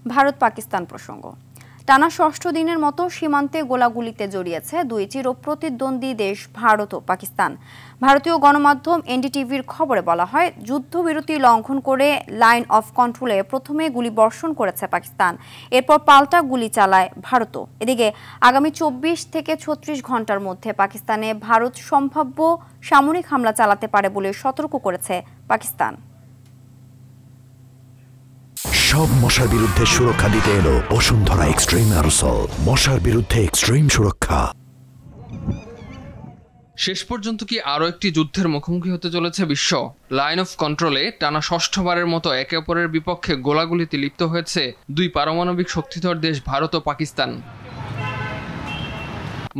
ভারত পাকিস্তান প্রসঙ্গ। টানা ষষ্ঠ দিনের মতো সীমান্তে গোলাগুলিতে জড়িয়েছে দুই চিরপ্রতিদ্বন্দ্বী দেশ ভারত ও পাকিস্তান। ভারতীয় গণমাধ্যম এনডিটিভির খবরে বলা হয়, যুদ্ধবিরতি লঙ্ঘন করে লাইন অফ কন্ট্রোলে প্রথমে গুলিবর্ষণ করেছে পাকিস্তান, এরপর পাল্টা গুলি চালায় ভারতও। এদিকে আগামী 24 থেকে 36 ঘন্টার মধ্যে পাকিস্তানে ভারত সম্ভাব্য সামরিক হামলা চালাতে পারে বলে সতর্ক করেছে পাকিস্তান। সব মশার বিরুদ্ধে সুরক্ষা দিতে এলো বসুন্ধরা এক্সট্রিম অ্যারোসল, মশার বিরুদ্ধে এক্সট্রিম সুরক্ষা। শেষ পর্যন্ত কি আরও একটি যুদ্ধের মুখোমুখি হতে চলেছে বিশ্ব? লাইন অফ কন্ট্রোলে টানা ষষ্ঠবারের মতো একে অপরের বিপক্ষে গোলাগুলিতে লিপ্ত হয়েছে দুই পারমাণবিক শক্তিধর দেশ ভারত ও পাকিস্তান।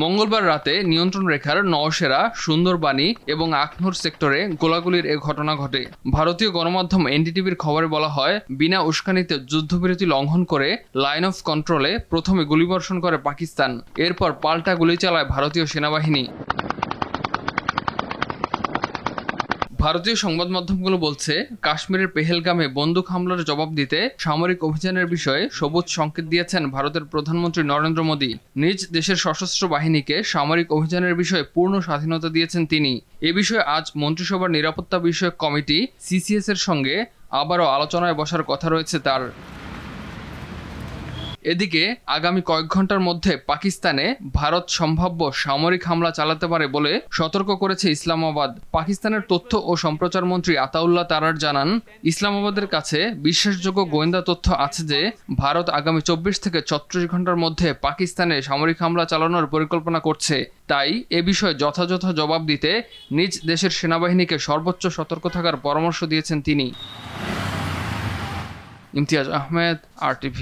মঙ্গলবার রাতে নিয়ন্ত্রণ রেখার নওশেরা, সুন্দরবানি এবং আখনুর সেক্টরে গোলাগুলির এ ঘটনা ঘটে। ভারতীয় গণমাধ্যম এনডিটিভির খবরে বলা হয়, বিনা উস্কানিতে যুদ্ধবিরতি লঙ্ঘন করে লাইন অফ কন্ট্রোলে প্রথমে গুলিবর্ষণ করে পাকিস্তান, এরপর পাল্টা গুলি চালায় ভারতীয় সেনাবাহিনী। ভারতীয় সংবাদ মাধ্যমগুলো বলছে, কাশ্মীরের পেহেলগামে বন্দুক হামলার জবাব দিতে সামরিক অভিযানের বিষয়ে সবুজ সংকেত দিয়েছেন ভারতের প্রধানমন্ত্রী নরেন্দ্র মোদী। নিজ দেশের সশস্ত্র বাহিনীকে সামরিক অভিযানের বিষয়ে পূর্ণ স্বাধীনতা দিয়েছেন তিনি। এ বিষয়ে আজ মন্ত্রিসভার নিরাপত্তা বিষয়ক কমিটি সিসিএস এর সঙ্গে আবারও আলোচনায় বসার কথা রয়েছে তার। এদিকে আগামী কয়েক ঘন্টার মধ্যে পাকিস্তানে ভারত সম্ভাব্য সামরিক হামলা চালাতে পারে বলে সতর্ক করেছে ইসলামাবাদ। পাকিস্তানের তথ্য ও সম্প্রচার মন্ত্রী আতাউল্লাহ তারার জানান, ইসলামাবাদের কাছে বিশ্বাসযোগ্য গোয়েন্দা তথ্য আছে যে ভারত আগামী 24 থেকে 36 ঘন্টার মধ্যে পাকিস্তানে সামরিক হামলা চালানোর পরিকল্পনা করছে। তাই এ বিষয়ে যথাযথ জবাব দিতে নিজ দেশের সেনাবাহিনীকে সর্বোচ্চ সতর্ক থাকার পরামর্শ দিয়েছেন তিনি। ইমতিয়াজ আহমেদ, RTV।